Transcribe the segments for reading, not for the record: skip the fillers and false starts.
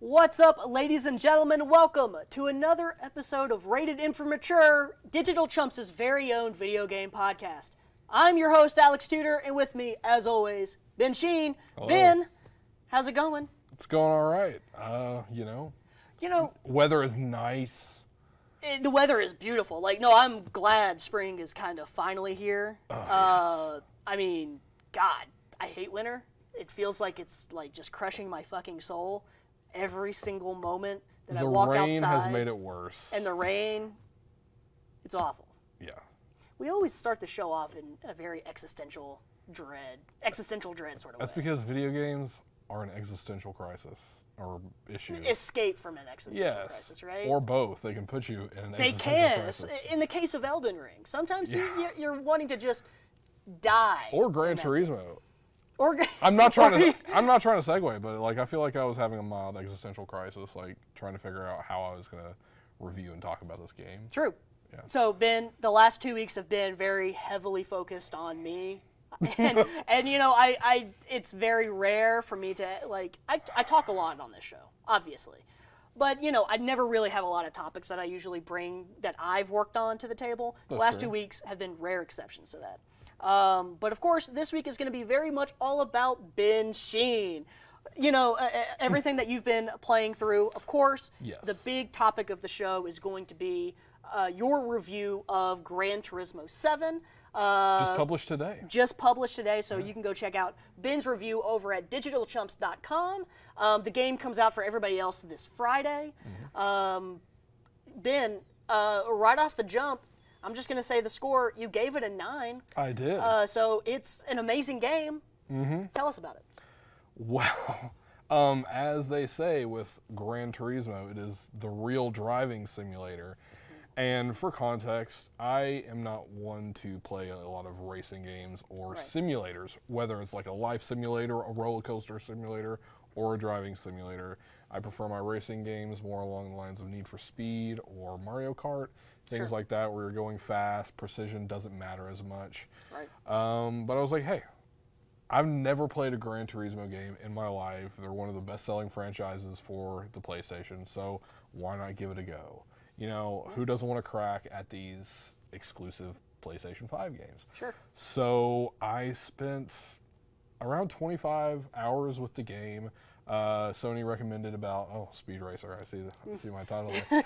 What's up, ladies and gentlemen? Welcome to another episode of Rated M for Mature, Digital Chumps' very own video game podcast. I'm your host, Alex Tudor, and with me, as always, Ben Sheen. Hello. Ben, how's it going? It's going all right. Weather is nice. The weather is beautiful. I'm glad spring is kind of finally here. Yes. I mean, God, I hate winter. It feels like it's just crushing my fucking soul every single moment that I walk outside. The rain has made it worse. And the rain, it's awful. Yeah. We always start the show off in a very existential dread sort of That's way. because video games are an existential crisis or issue. Escape from an existential crisis, right? Or both. They can put you in an They existential can. crisis. In the case of Elden Ring, sometimes Yeah. you're wanting to just die. Or Gran Turismo. Or I'm not trying to segue, but I feel like I was having a mild existential crisis, trying to figure out how I was going to review and talk about this game. True. Yeah. So, Ben, the last 2 weeks have been very heavily focused on me. and it's very rare for me to, I talk a lot on this show, obviously. But, I never really have a lot of topics that I usually bring that I've worked on to the table. The last 2 weeks have been rare exceptions to that. But of course, this week is going to be very much all about Ben Sheen. Everything that you've been playing through. Of course, Yes. The big topic of the show is going to be your review of Gran Turismo 7. Just published today. So you can go check out Ben's review over at digitalchumps.com. The game comes out for everybody else this Friday. Ben, right off the jump, I'm just going to say the score. You gave it a 9. I did. So it's an amazing game. Tell us about it. Well, as they say with Gran Turismo, it is the real driving simulator. And for context, I am not one to play a lot of racing games or simulators, whether it's like a life simulator, a roller coaster simulator, or a driving simulator. I prefer my racing games more along the lines of Need for Speed or Mario Kart, things like that where you're going fast, precision doesn't matter as much. Right. But I was like, hey, I've never played a Gran Turismo game in my life. They're one of the best-selling franchises for the PlayStation, so why not give it a go? Who doesn't want to crack at these exclusive PlayStation 5 games? Sure. So I spent around 25 hours with the game. Sony recommended Speed Racer, I see my title there.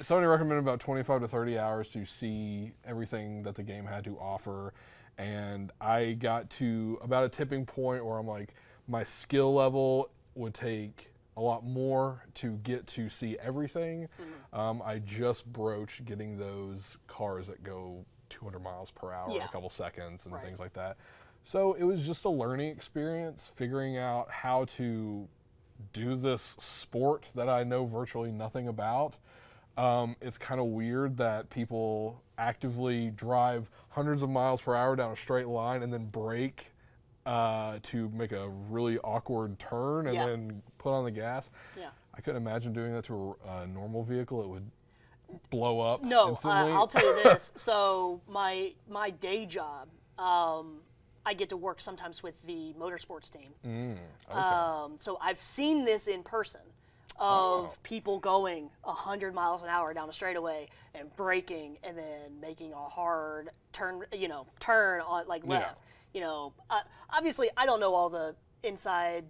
Sony recommended about 25 to 30 hours to see everything that the game had to offer. And I got to about a tipping point where I'm like, my skill level would take a lot more to get to see everything. I just broached getting those cars that go 200 miles per hour in a couple seconds and things like that. So it was just a learning experience, figuring out how to do this sport that I know virtually nothing about. It's kind of weird that people actively drive hundreds of miles per hour down a straight line and then brake to make a really awkward turn and then put on the gas. Yeah. I couldn't imagine doing that to a normal vehicle. It would blow up instantly. I'll tell you this. So my day job, I get to work sometimes with the motorsports team. Okay. So I've seen this in person of people going 100 miles an hour down a straightaway and braking and then making a hard turn on left. Obviously I don't know all the inside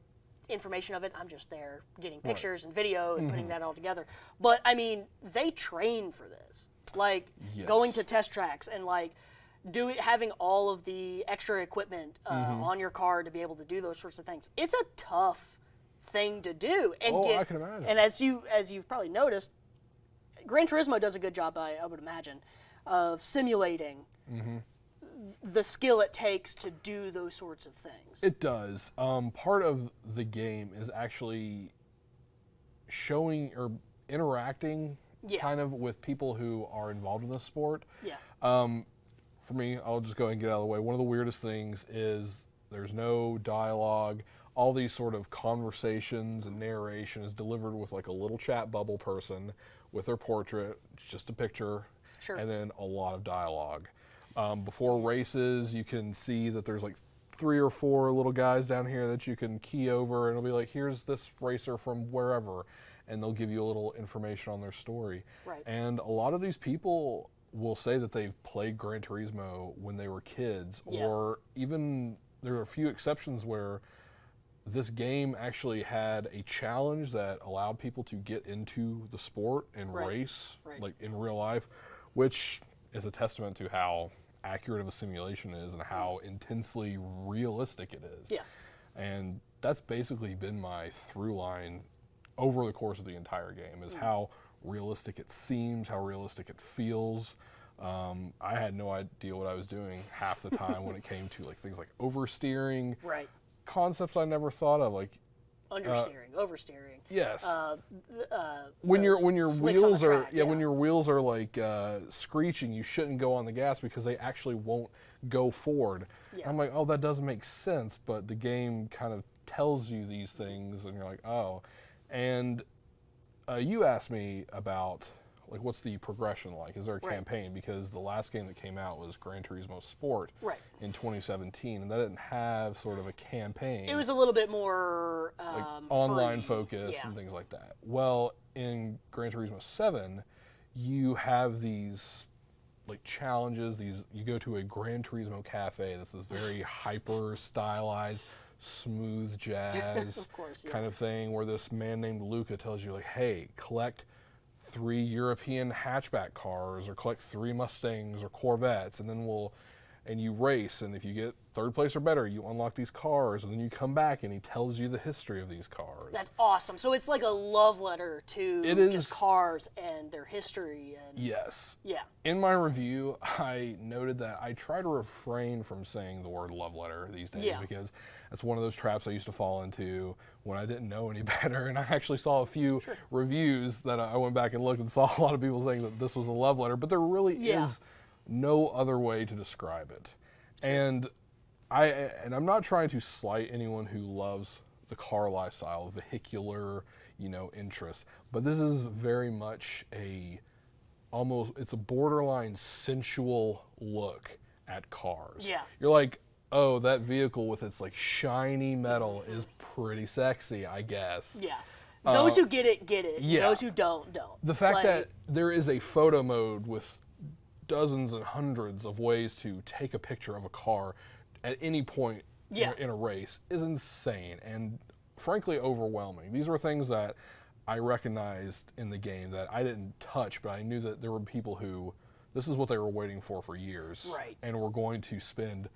information of it. I'm just there getting pictures and video and putting that all together. But I mean, they train for this. Going to test tracks and having all of the extra equipment on your car to be able to do those sorts of things. It's a tough thing to do. And I can imagine. And as you've probably noticed, Gran Turismo does a good job, I would imagine, of simulating the skill it takes to do those sorts of things. It does. Part of the game is actually showing or interacting kind of with people who are involved in the sport. Yeah. For me, I'll just go ahead and get out of the way. One of the weirdest things is there's no dialogue. All these sort of conversations and narration is delivered with a little chat bubble person with their portrait, just a picture, and then a lot of dialogue. Before races, you can see that there's 3 or 4 little guys down here that you can key over, and it'll be like, here's this racer from wherever, and they'll give you a little information on their story. Right. And a lot of these people will say that they've played Gran Turismo when they were kids, Yeah. or even there are a few exceptions where this game actually had a challenge that allowed people to get into the sport and Right. race, Right. like in real life, which is a testament to how accurate of a simulation is and how intensely realistic it is. Yeah. And that's basically been my through line over the course of the entire game, is how realistic it seems, how realistic it feels. I had no idea what I was doing half the time when it came to like things like oversteering, Right. concepts I never thought of, like Understeering, oversteering. yes, When when your wheels are track, when your wheels are like screeching, you shouldn't go on the gas because they actually won't go forward. Yeah. I'm like, oh, that doesn't make sense, but the game kind of tells you these things, and you're like, oh. And you asked me about like what's the progression like? Is there a Right. campaign? Because the last game that came out was Gran Turismo Sport Right. in 2017, and that didn't have sort of a campaign. It was a little bit more like online free. focus Yeah. and things like that. Well, in Gran Turismo 7, you have these like challenges. You go to a Gran Turismo cafe. This is very hyper stylized, smooth jazz Of course, yeah. kind of thing, where this man named Luca tells you like, hey, collect 3 European hatchback cars, or collect 3 Mustangs or Corvettes, and then and you race, and if you get 3rd place or better, you unlock these cars, and then you come back and he tells you the history of these cars. That's awesome. So it's like a love letter to It is. just cars and their history. And Yes. yeah. In my review, I noted that I try to refrain from saying the word love letter these days, Yeah. because that's one of those traps I used to fall into when I didn't know any better. And I actually saw a few reviews that I went back and looked and saw a lot of people saying that this was a love letter, but there really Yeah. is no other way to describe it. And I'm not trying to slight anyone who loves the car lifestyle, vehicular, interest, but this is very much it's a borderline sensual look at cars. Yeah. You're like, oh, that vehicle with its like shiny metal is pretty sexy, I guess. Yeah. Those who get it, get it. yeah. Those who don't. The fact Like, that there is a photo mode with dozens and hundreds of ways to take a picture of a car at any point Yeah. in a race is insane and frankly overwhelming. These were things that I recognized in the game that I didn't touch, but I knew that there were people who this is what they were waiting for years. Right. And were going to spend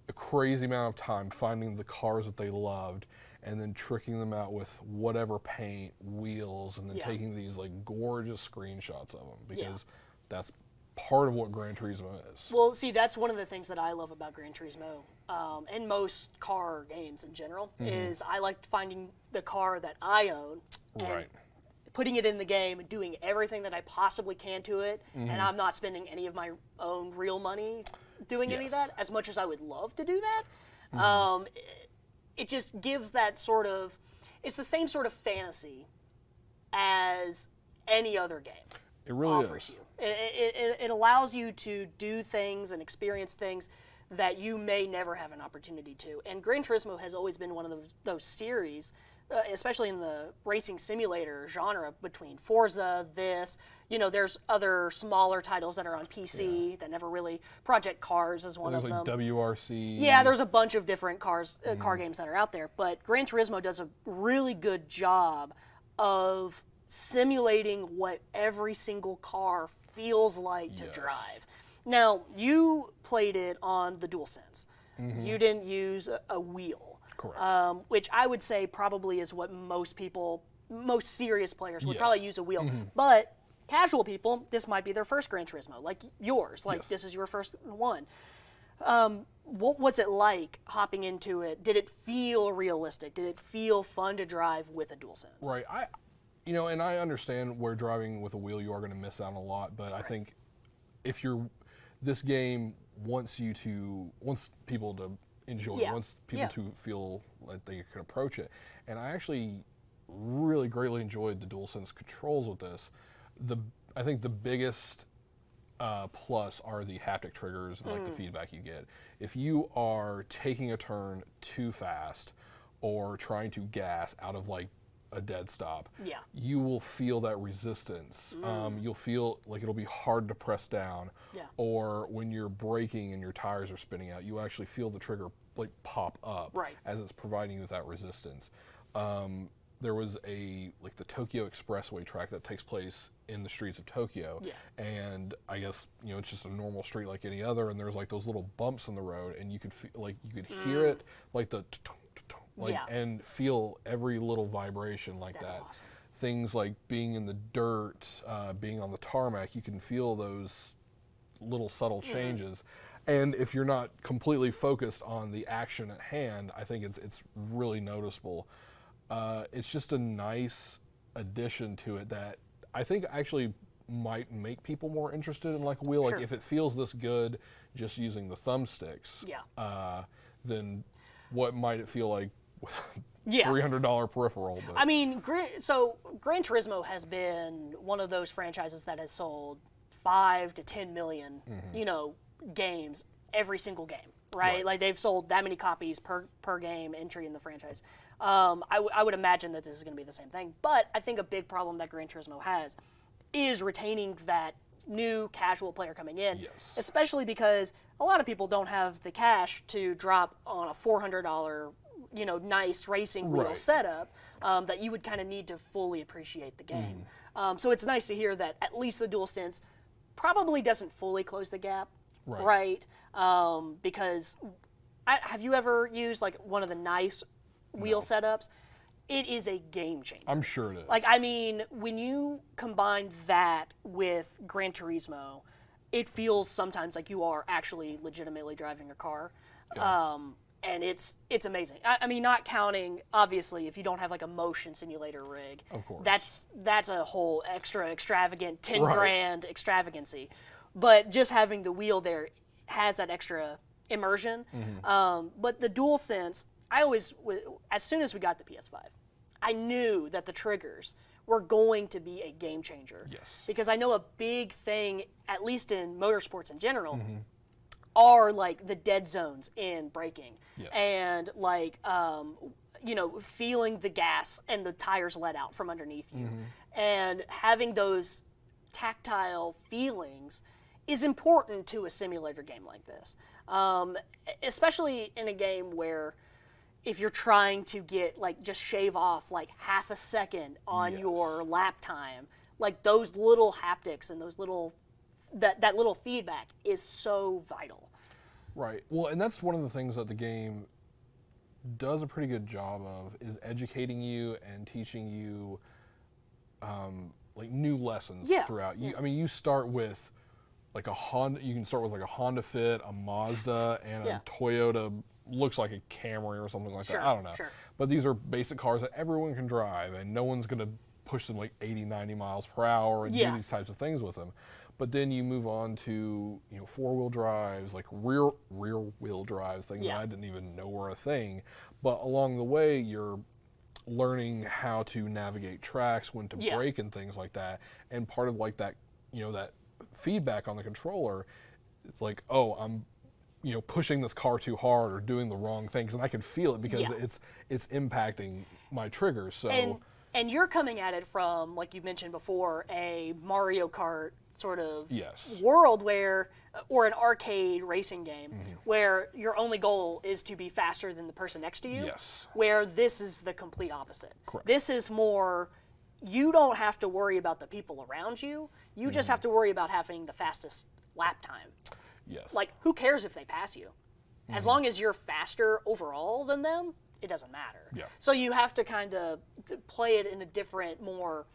a crazy amount of time finding the cars that they loved and then tricking them out with whatever paint, wheels, and then Yeah. taking these like gorgeous screenshots of them, because that's part of what Gran Turismo is. Well, see, that's one of the things that I love about Gran Turismo, and most car games in general, is I like finding the car that I own and Right. putting it in the game and doing everything that I possibly can to it, and I'm not spending any of my own real money doing any of Yes. that, as much as I would love to do that. It just gives that sort of, it's the same sort of fantasy as any other game It really offers is. you. It allows you to do things and experience things that you may never have an opportunity to. And Gran Turismo has always been one of those series, especially in the racing simulator genre, between Forza, there's other smaller titles that are on PC that never really, Project Cars is one There's of like them. WRC. Yeah, there's a bunch of different car games that are out there, but Gran Turismo does a really good job of simulating what every single car feels like to Yes. drive. Now, you played it on the DualSense. You didn't use a wheel. Correct. Which I would say probably is what most serious players would Yes. probably use a wheel. But casual people, this might be their first Gran Turismo, like yours. Like Yes. this is your first one. What was it like hopping into it? Did it feel realistic? Did it feel fun to drive with a DualSense? Right. And I understand where driving with a wheel you are going to miss out on a lot, but I think if this game wants people to enjoy Yeah. it, wants people Yeah. to feel like they can approach it. And I actually really greatly enjoyed the DualSense controls with this. I think the biggest plus are the haptic triggers and like the feedback you get. If you are taking a turn too fast or trying to gas out of like a dead stop, Yeah. you will feel that resistance. You'll feel like it'll be hard to press down. Yeah. Or when you're braking and your tires are spinning out, you actually feel the trigger like pop up Right. as it's providing you with that resistance. There was the Tokyo Expressway track that takes place in the streets of Tokyo, Yeah. and I guess it's just a normal street like any other, and there's like those little bumps in the road, and you could hear it like the Yeah. and feel every little vibration like That's that. awesome. Things like being in the dirt, being on the tarmac, you can feel those little subtle changes. And if you're not completely focused on the action at hand, I think it's really noticeable. It's just a nice addition to it that I think actually might make people more interested in like a wheel. Sure. Like if it feels this good just using the thumbsticks, Yeah. then what might it feel like with Yeah. $300 peripheral? But I mean, so Gran Turismo has been one of those franchises that has sold 5 to 10 million, games every single game, right? Right. Like they've sold that many copies per game entry in the franchise. I would imagine that this is going to be the same thing, but I think a big problem that Gran Turismo has is retaining that new casual player coming in, Yes. especially because a lot of people don't have the cash to drop on a $400 nice racing wheel Right. setup that you would kind of need to fully appreciate the game. So it's nice to hear that at least the DualSense probably doesn't fully close the gap, Right. because have you ever used like one of the nice wheel setups? It is a game changer. I'm sure it is. Like, I mean, when you combine that with Gran Turismo, it feels sometimes like you are actually legitimately driving a car. Yeah. And it's amazing. I mean, not counting, obviously, if you don't have like a motion simulator rig. Of course. That's a whole extra extravagant 10 Right. grand extravagancy. But just having the wheel there has that extra immersion. But the DualSense, as soon as we got the PS5, I knew that the triggers were going to be a game changer. Yes. Because I know a big thing, at least in motorsports in general, are like the dead zones in braking. Yes. And like, feeling the gas and the tires let out from underneath you. And having those tactile feelings is important to a simulator game like this. Especially in a game where if you're trying to get just shave off like half a second on Yes. your lap time, like those little haptics and those little that little feedback is so vital. Right. Well, and that's one of the things that the game does a pretty good job of is educating you and teaching you like new lessons Yeah. throughout. I mean, you start with like a Honda. You can start with like a Honda Fit, a Mazda, and Yeah. a Toyota. Looks like a Camry or something like Sure, that. I don't know. sure. But these are basic cars that everyone can drive, and no one's going to push them like 80, 90 miles per hour and Yeah. do these types of things with them. But then you move on to four-wheel drives, like rear-wheel drives, things Yeah. that I didn't even know were a thing. But along the way, you're learning how to navigate tracks, when to Yeah. brake, and things like that. And part of like that, that feedback on the controller, it's like, oh, I'm pushing this car too hard or doing the wrong things, and I can feel it because Yeah. it's impacting my triggers. So And you're coming at it from, like you mentioned before, a Mario Kart sort of yes, world or an arcade racing game Mm-hmm. where your only goal is to be faster than the person next to you. Yes. Where this is the complete opposite. Correct. This is more, you don't have to worry about the people around you. You just have to worry about having the fastest lap time. yes, Like, who cares if they pass you? As long as you're faster overall than them, it doesn't matter. Yeah. So you have to kind of play it in a different, more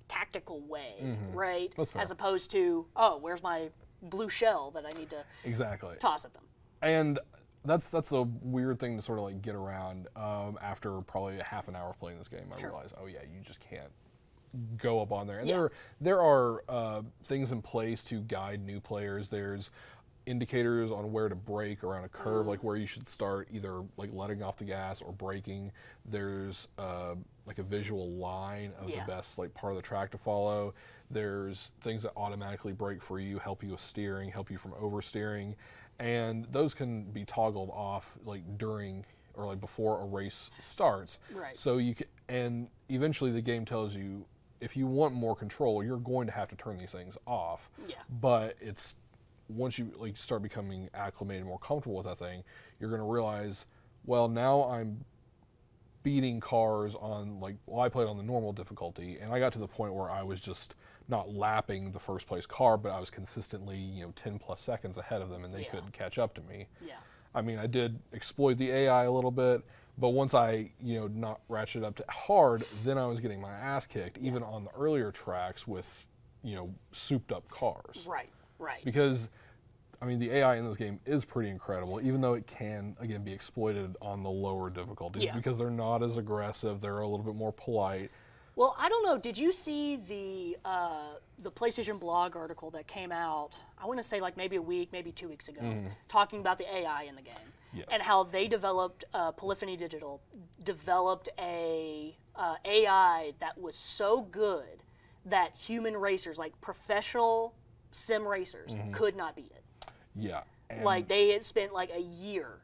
tactical way, right? That's fair. As opposed to, oh, where's my blue shell that I need to exactly. toss at them? And that's a weird thing to sort of like get around. After probably a half an hour of playing this game, I realized, oh yeah, you just can't go up on there. And Yeah. there are things in place to guide new players. There's indicators on where to brake around a curve, like where you should start either like letting off the gas or braking. There's like a visual line of the best like part of the track to follow. There's things that automatically brake for you, help you with steering, help you from oversteering, and those can be toggled off like during or like before a race starts. Right. So you can, and eventually the game tells you if you want more control, you're going to have to turn these things off. Yeah. But it's once you like start becoming acclimated, more comfortable with that thing, you're going to realize, well, now I'm beating cars on like, well, I played on the normal difficulty, and I got to the point where I was just not lapping the first place car, but I was consistently 10 plus seconds ahead of them, and they couldn't catch up to me. Yeah. I mean, I did exploit the AI a little bit, but once I not ratcheted up to hard, then I was getting my ass kicked, even on the earlier tracks with souped up cars. Right. Right. Because I mean, the AI in this game is pretty incredible, even though it can, again, be exploited on the lower difficulties because they're not as aggressive. They're a little bit more polite. Well, I don't know. Did you see the PlayStation blog article that came out, I want to say like maybe a week, maybe 2 weeks ago, talking about the AI in the game? Yes. And how they developed, Polyphony Digital developed a AI that was so good that human racers, like professional sim racers, could not beat it. Yeah. Like they had spent like a year,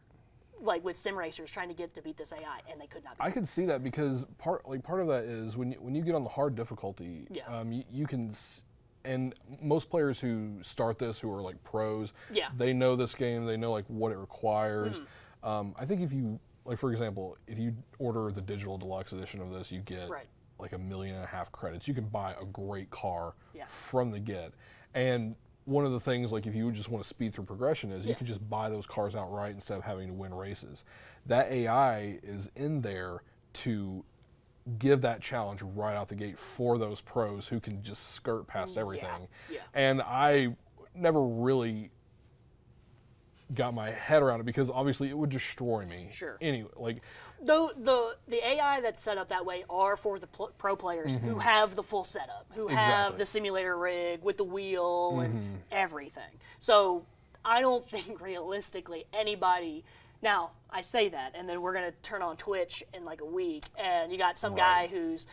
like with sim racers trying to get to beat this AI, and they could not beat it. I could see that because part of that is when you get on the hard difficulty, you can. And most players who start this, who are like pros, they know this game. They know like what it requires. I think if you, like for example, if you order the digital deluxe edition of this, you get like 1.5 million credits. You can buy a great car from the get. And one of the things, like if you just want to speed through progression, is you can just buy those cars outright instead of having to win races. That AI is in there to give that challenge right out the gate for those pros who can just skirt past everything. And I never really got my head around it because obviously it would destroy me. Anyway, like though the AI that's set up that way are for the pro players who have the full setup, who have the simulator rig with the wheel and everything. So I don't think realistically anybody. Now, I say that, and then we're going to turn on Twitch in like a week, and you got some guy who's,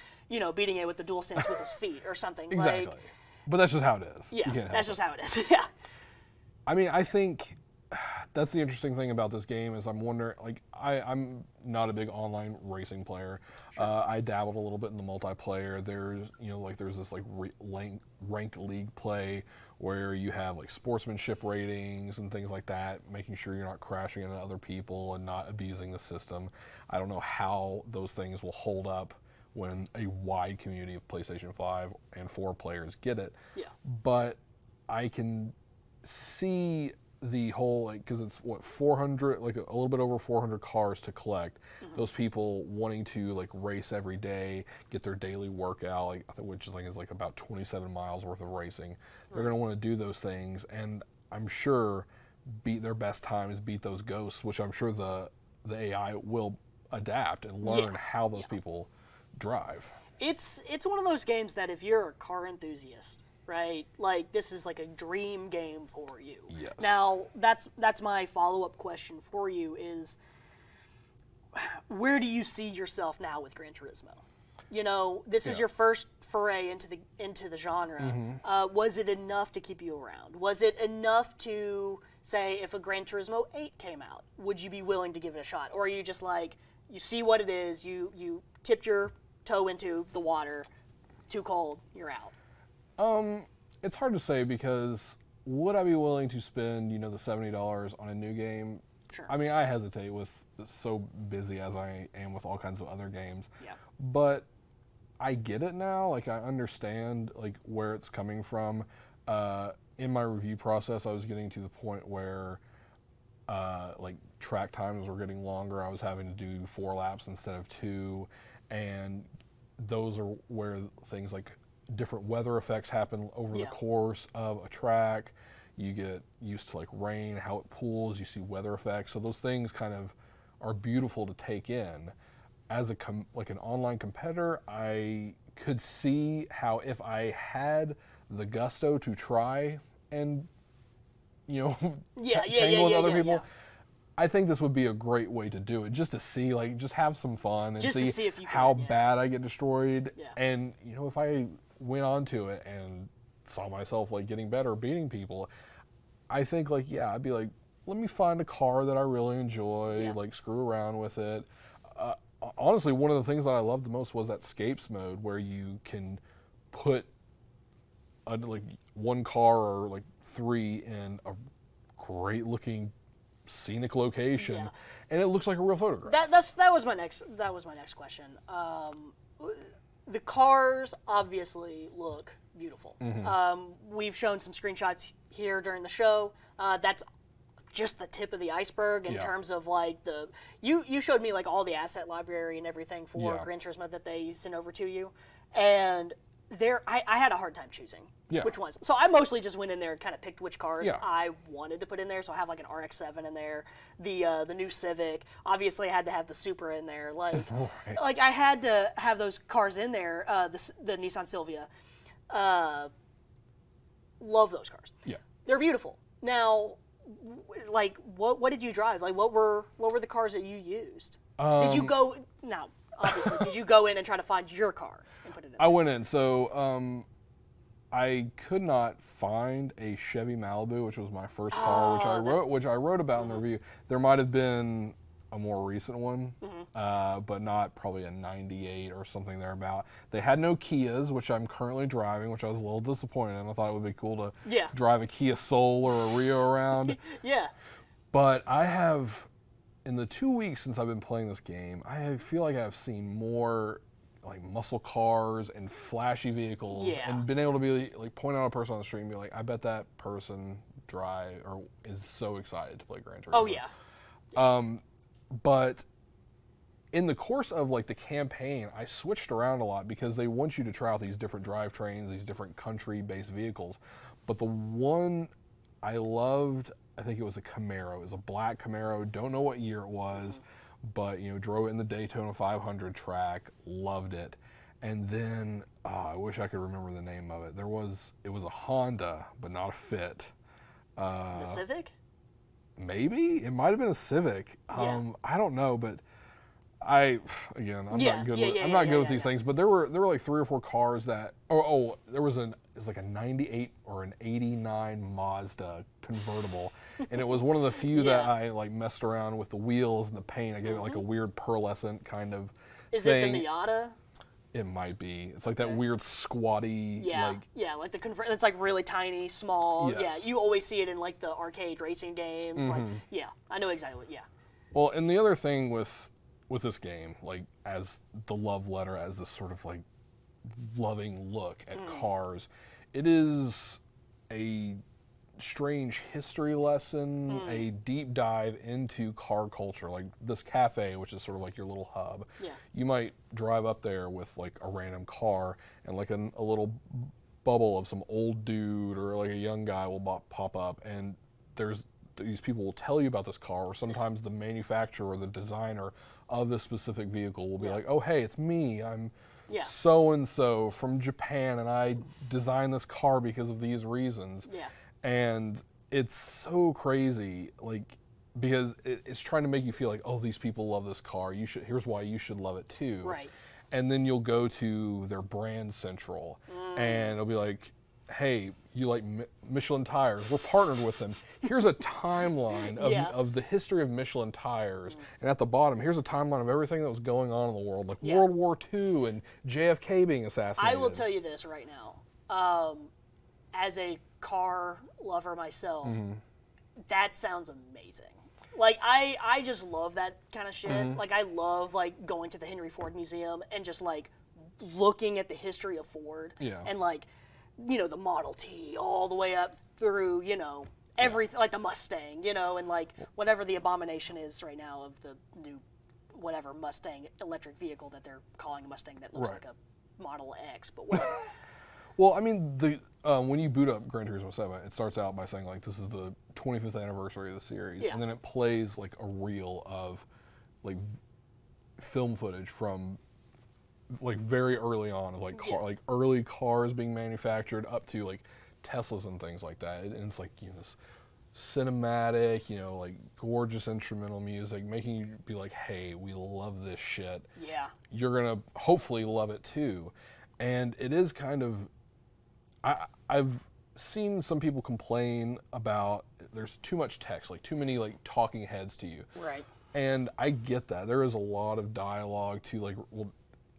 beating it with the DualSense with his feet or something. Exactly. Like, but that's just how it is. Yeah, that's just how it is. Yeah. I mean, I think that's the interesting thing about this game is I'm wondering, like, I'm not a big online racing player. I dabbled a little bit in the multiplayer. There's, there's this like ranked league play where you have like sportsmanship ratings and things like that, making sure you're not crashing into other people and not abusing the system. I don't know how those things will hold up when a wide community of PlayStation 5 and 4 players get it. Yeah. But I can see the whole, like, because it's what, 400, like a little bit over 400 cars to collect. Those people wanting to like race every day, get their daily workout, like, which I think is like about 27 miles worth of racing. They're going to want to do those things, and I'm sure beat their best times, beat those ghosts, which I'm sure the AI will adapt and learn how those people drive. It's one of those games that if you're a car enthusiast, right, like this is like a dream game for you. Yes. Now that's my follow-up question for you is, where do you see yourself now with Gran Turismo? This is your first foray into the genre. Was it enough to keep you around? Was it enough to say if a Gran Turismo 8 came out, would you be willing to give it a shot? Or are you just like, you see what it is, you tipped your toe into the water, too cold, you're out? It's hard to say because would I be willing to spend, the $70 on a new game? Sure. I mean, I hesitate with so busy as I am with all kinds of other games. Yeah. But I get it now. Like, I understand like where it's coming from. In my review process, I was getting to the point where like track times were getting longer. I was having to do 4 laps instead of 2, and those are where things like different weather effects happen over the course of a track. You get used to like rain, how it pools, you see weather effects. So those things kind of are beautiful to take in. As like an online competitor, I could see how if I had the gusto to try and tangle with other people. Yeah. I think this would be a great way to do it, just to see, like, just have some fun and Just to see if you how can, yeah. bad I get destroyed. Yeah. And, if I went onto it and saw myself, like, getting better, beating people, I think, like, yeah, I'd be like, let me find a car that I really enjoy, Yeah. like, screw around with it. Honestly, one of the things that I loved the most was that Scapes mode, where you can put, like, one car or, like, 3 in a great-looking scenic location, Yeah. and it looks like a real photograph. That was my next question. The cars obviously look beautiful. We've shown some screenshots here during the show. That's just the tip of the iceberg in Yeah. terms of like you showed me like all the asset library and everything for Yeah. Gran Turismo that they sent over to you, and I had a hard time choosing Yeah. which ones. So I mostly just went in there and kind of picked which cars Yeah. I wanted to put in there. So I have like an RX-7 in there, the new Civic. Obviously, I had to have the Supra in there. Like, Right. like I had to have those cars in there. The Nissan Silvia. Love those cars. Yeah. They're beautiful. Now, like, what did you drive? Like, what were the cars that you used? Did you go now? Obviously, did you go in and try to find your car and put it in? I went in, so I could not find a Chevy Malibu, which was my first car, which I wrote about in the review. There might have been a more recent one, but not probably a 98 or something thereabout. They had no Kias, which I'm currently driving, which I was a little disappointed in. I thought it would be cool to Yeah. drive a Kia Soul or a Rio around. Yeah. But I have, in the 2 weeks since I've been playing this game, I feel like I've seen more like muscle cars and flashy vehicles, Yeah. and been able to be like point out a person on the street and be like, I bet that person is so excited to play Gran Turismo. Oh yeah. But in the course of like the campaign, I switched around a lot because they want you to try out these different drivetrains, these different country-based vehicles. But the one I loved, I think it was a Camaro. It was a black Camaro. Don't know what year it was, but drove it in the Daytona 500 track. Loved it. And then I wish I could remember the name of it. It was a Honda, but not a Fit. The Civic. Maybe it might have been a Civic. Yeah. I don't know, but I'm not good with these things. But there were like 3 or 4 cars that there was like a 98 or an 89 Mazda convertible, and it was one of the few that I like messed around with the wheels and the paint. I gave it like a weird pearlescent kind of Is thing. it the Miata? It might be. It's like that weird squatty. Yeah, like the it's like really tiny, small. Yes. Yeah, you always see it in like the arcade racing games. Like, yeah, I know exactly what. Yeah, Well, and the other thing with this game, like as the love letter, as this sort of like loving look at cars, it is a strange history lesson, a deep dive into car culture. Like this cafe, which is sort of like your little hub. Yeah. You might drive up there with like a random car, and like a little bubble of some old dude or like a young guy will pop up, and these people will tell you about this car, or sometimes the manufacturer or the designer of this specific vehicle will be like, oh hey, it's me, I'm so and so from Japan, and I designed this car because of these reasons. yeah, And it's so crazy, like, because it's trying to make you feel like, oh, these people love this car. Here's why you should love it too. right. And then you'll go to their brand central, and it'll be like, hey, you like Michelin tires? We're partnered with them. Here's a timeline of the history of Michelin tires, and at the bottom, here's a timeline of everything that was going on in the world, like World War II and JFK being assassinated. I will tell you this right now. As a car lover myself, that sounds amazing. Like I just love that kind of shit. Like I love like going to the Henry Ford Museum and just like looking at the history of Ford. Yeah. And like, the Model T all the way up through, everything, like the Mustang, and like whatever the abomination is right now of the new whatever Mustang electric vehicle that they're calling a Mustang that looks like a Model X, but whatever. Well, I mean, when you boot up Gran Turismo 7, it starts out by saying, like, this is the 25th anniversary of the series. Yeah. And then it plays, like, a reel of, like, film footage from, like, very early on of, like, like early cars being manufactured up to, like, Teslas and things like that. And it's, like, this cinematic, you know, like gorgeous instrumental music, making you be like, hey, we love this shit. Yeah. You're going to hopefully love it too. And it is kind of, I've seen some people complain about there's too much text, like too many like talking heads to you. Right. And I get that. There is a lot of dialogue to like, well,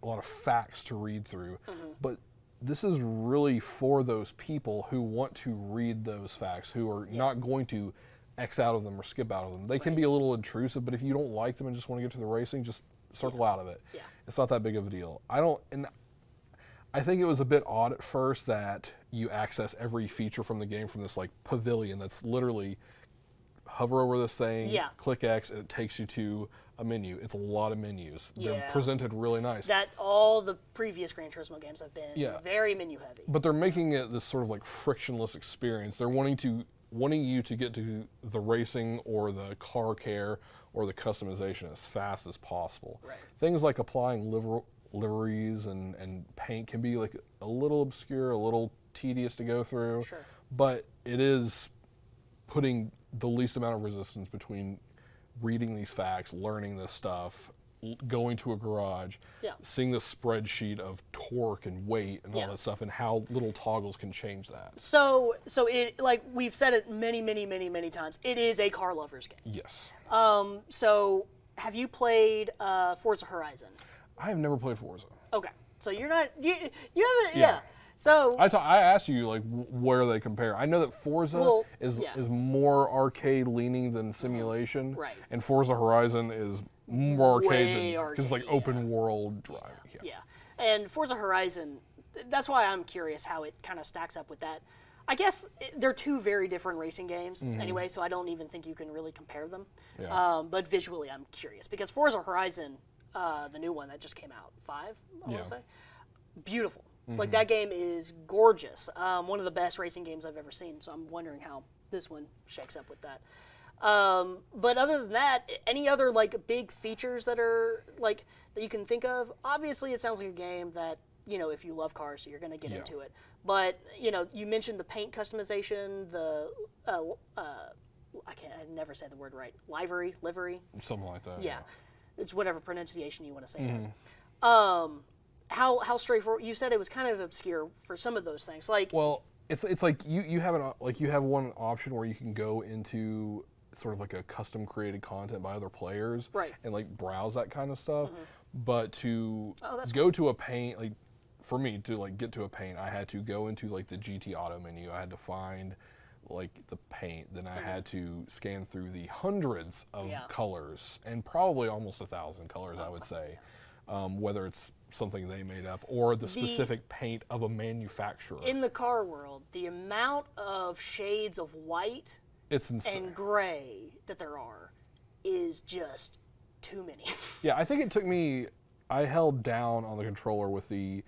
a lot of facts to read through. But this is really for those people who want to read those facts, who are not going to X out of them or skip out of them. They can be a little intrusive, but if you don't like them and just want to get to the racing, just circle out of it. Yeah. It's not that big of a deal. I think it was a bit odd at first that you access every feature from the game from this like pavilion that's literally hover over this thing, click X, and it takes you to a menu. It's a lot of menus. They're presented really nice. That all the previous Gran Turismo games have been very menu heavy. But they're making it this sort of like frictionless experience. They're wanting you to get to the racing or the car care or the customization as fast as possible. Right. Things like applying liveries and paint can be like a little obscure, a little tedious to go through. Sure. But it is putting the least amount of resistance between reading these facts, learning this stuff, going to a garage, seeing the spreadsheet of torque and weight and all that stuff, and how little toggles can change that. So it, like we've said it many times, it is a car lover's game. Yes. So have you played Forza Horizon? I have never played Forza. Okay, so you're not you haven't So I asked you like where they compare. I know that Forza is more arcade leaning than simulation, right? And Forza Horizon is more arcade than because it's like open world driving. Yeah, and Forza Horizon, that's why I'm curious how it kind of stacks up with that. I guess they're two very different racing games anyway, so I don't even think you can really compare them. Yeah. But visually, I'm curious because Forza Horizon, the new one that just came out, 5, I want to say, beautiful. Like that game is gorgeous. One of the best racing games I've ever seen. So I'm wondering how this one shakes up with that. But other than that, any other like big features that are like that you can think of? Obviously, it sounds like a game that, you know, if you love cars, you're going to get into it. But you know, you mentioned the paint customization, the I never say the word right. Livery, something like that. Yeah, it's whatever pronunciation you want to say it is. How straightforward? You said it was kind of obscure for some of those things. Like, well, it's like you have one option where you can go into sort of like a custom created content by other players, right? And like browse that kind of stuff. But to go to a paint, like for me to like get to a paint, I had to go into like the GT Auto menu. I had to find like the paint. Then I had to scan through the hundreds of colors and probably almost 1,000 colors, I would say. Whether it's something they made up or the specific paint of a manufacturer. In the car world, the amount of shades of white and gray that there are is just too many. Yeah, I think it took me, I held down on the controller with the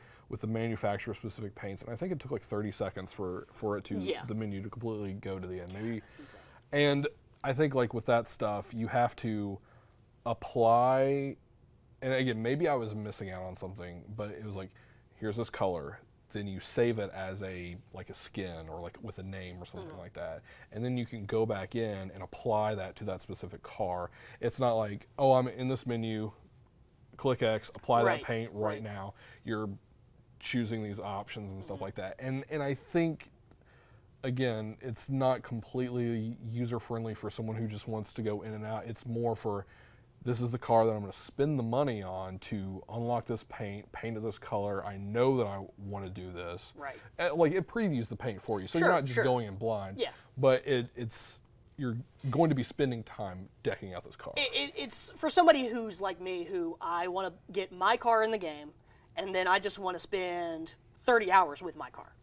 manufacturer specific paints, and I think it took like 30 seconds for it to the menu to completely go to the end. Maybe. That's insane. And I think like with that stuff, you have to apply. And again, maybe I was missing out on something, but it was like, here's this color. Then you save it as a skin or like with a name or something like that. And then you can go back in and apply that to that specific car. It's not like, oh, I'm in this menu, click X, apply that paint right now. You're choosing these options and stuff like that. And I think, again, it's not completely user-friendly for someone who just wants to go in and out. It's more for, this is the car that I'm going to spend the money on to unlock this paint it this color. I know that I want to do this. Right. Like it previews the paint for you, so you're not just going in blind. Yeah. But it's you're going to be spending time decking out this car. It's for somebody who's like me, who I want to get my car in the game, and then I just want to spend 30 hours with my car.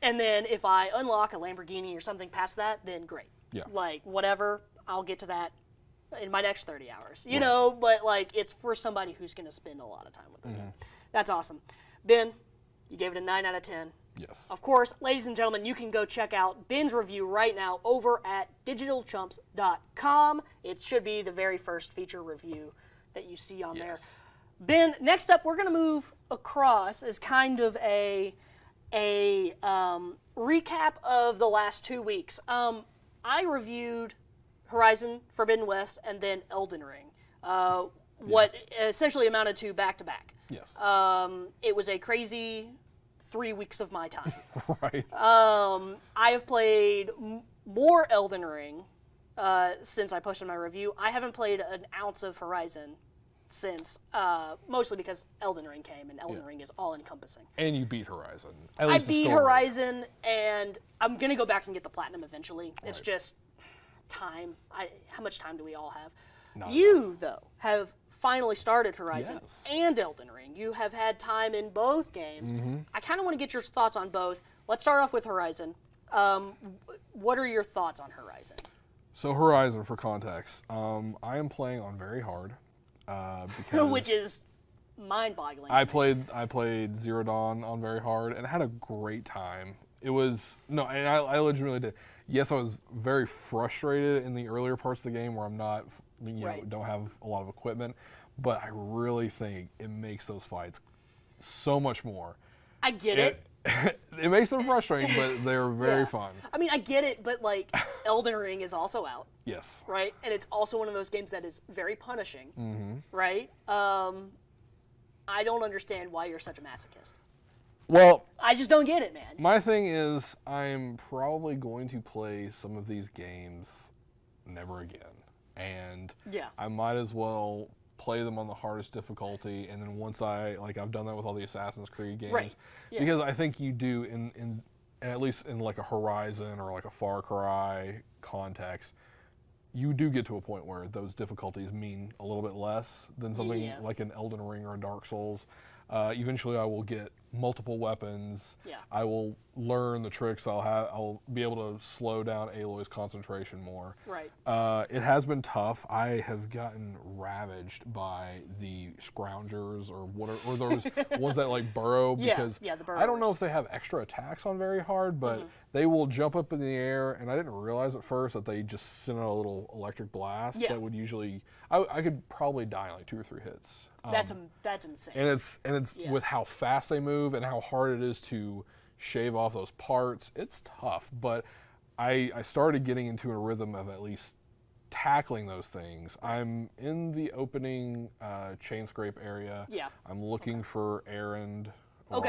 And then if I unlock a Lamborghini or something past that, then great. Yeah. Like whatever, I'll get to that in my next 30 hours, you know, but like it's for somebody who's going to spend a lot of time with the game. That's awesome. Ben, you gave it a 9 out of 10. Yes. Of course, ladies and gentlemen, you can go check out Ben's review right now over at digitalchumps.com. It should be the very first feature review that you see on there. Ben, next up, we're going to move across as kind of a recap of the last 2 weeks. I reviewed Horizon Forbidden West and then Elden Ring. What essentially amounted to back-to-back. Yes. It was a crazy 3 weeks of my time. Right. I have played more Elden Ring since I posted my review. I haven't played an ounce of Horizon since, mostly because Elden Ring came, and Elden Ring is all-encompassing. And you beat Horizon. I beat Horizon, and I'm going to go back and get the Platinum eventually. Right. It's just time. How much time do we all have? You, though, have finally started Horizon and Elden Ring. You have had time in both games. I kind of want to get your thoughts on both. Let's start off with Horizon. What are your thoughts on Horizon? So Horizon, for context, I am playing on very hard. Because which is mind-boggling. I played Zero Dawn on very hard and had a great time. It was, no, and I legitimately did. Yes, I was very frustrated in the earlier parts of the game where I'm not, don't have a lot of equipment, but I really think it makes those fights so much more. I get it. It makes them frustrating, but they're very fun. I mean, I get it, but like Elden Ring is also out. Yes. Right? And it's also one of those games that is very punishing. Right? I don't understand why you're such a masochist. Well, I just don't get it, man. My thing is, I'm probably going to play some of these games never again. And I might as well play them on the hardest difficulty, and then once I've done that with all the Assassin's Creed games, because I think you do in at least in like a Horizon or like a Far Cry context, you do get to a point where those difficulties mean a little bit less than something like an Elden Ring or a Dark Souls. Eventually, I will get multiple weapons. I will learn the tricks. I'll be able to slow down Aloy's concentration more. Right. It has been tough. I have gotten ravaged by the scroungers or those ones that like burrow because the burrowers. I don't know if they have extra attacks on very hard, but they will jump up in the air, and I didn't realize at first that they just send out a little electric blast that would usually I could probably die in like 2 or 3 hits. That's insane. And it's with how fast they move and how hard it is to shave off those parts. It's tough, but I started getting into a rhythm of at least tackling those things. I'm in the opening chain scrape area. I'm looking for Erend. Or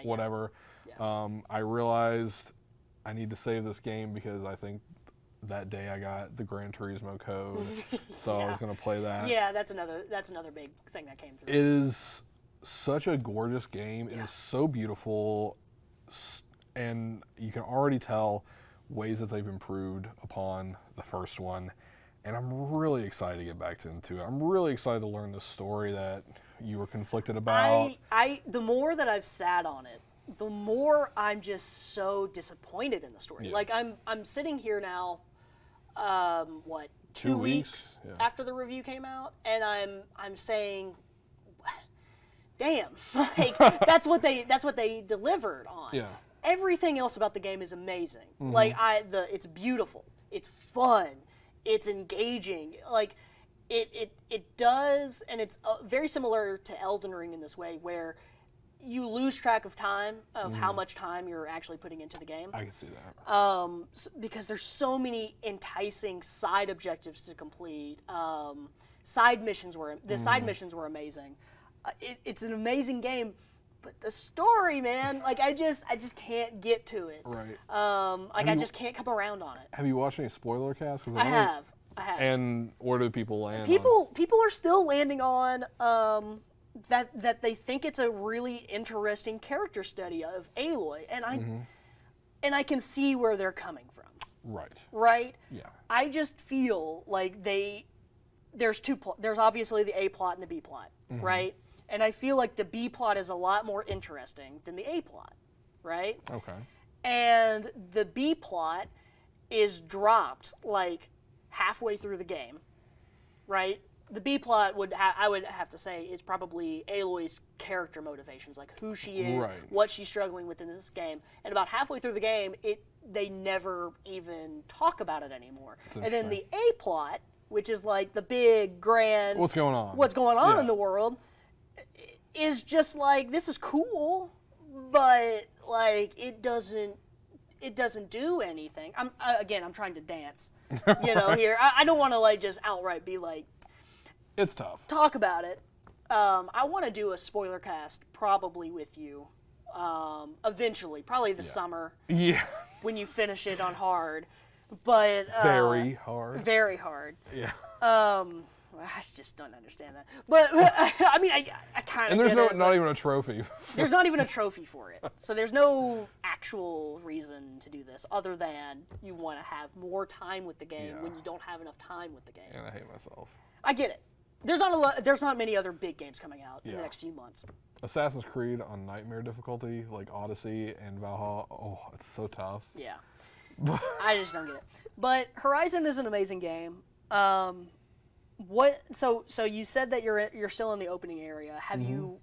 whatever. I realized I need to save this game because I think that day I got the Gran Turismo code, so I was going to play that. Yeah, that's another big thing that came through. It is such a gorgeous game. It is so beautiful, and you can already tell ways that they've improved upon the first one, and I'm really excited to get back into it. I'm really excited to learn the story that you were conflicted about. The more that I've sat on it, the more I'm just so disappointed in the story. Like I'm sitting here now, 2 weeks after the review came out, and I'm saying, damn, like that's what they delivered on. Everything else about the game is amazing. Like it's beautiful, it's fun, it's engaging. Like it does, and it's very similar to Elden Ring in this way, where you lose track of time, of how much time you're actually putting into the game. I can see that. Because there's so many enticing side objectives to complete. Side missions were amazing. It's an amazing game, but the story, man, like I just can't get to it. Right. I just can't come around on it. Have you watched any spoiler casts? I have. And where do people land? People are still landing on that they think it's a really interesting character study of Aloy, and I can see where they're coming from. Right? Yeah. I just feel like there's obviously the A plot and the B plot, right? And I feel like the B plot is a lot more interesting than the A plot, right? Okay. And the B plot is dropped like halfway through the game, right? The B plot I would have to say is probably Aloy's character motivations, like who she is, what she's struggling with in this game. And about halfway through the game, they never even talk about it anymore. And then the A plot, which is like the big grand what's going on in the world, is just like, this is cool, but like it doesn't it doesn't do anything. I'm trying to dance, here. I don't want to like just outright be like, it's tough. Talk about it. I want to do a spoiler cast probably with you, eventually, probably the summer. Yeah. When you finish it on hard, but very hard. Very hard. Yeah. I just don't understand that. But I mean, I kind of. And there's get not even a trophy. There's not even a trophy for it. So there's no actual reason to do this other than you want to have more time with the game when you don't have enough time with the game. And I hate myself. I get it. There's not many other big games coming out in the next few months. Assassin's Creed on Nightmare difficulty, like Odyssey and Valhalla. Oh, it's so tough. Yeah. I just don't get it. But Horizon is an amazing game. So you said that you're still in the opening area. Have you?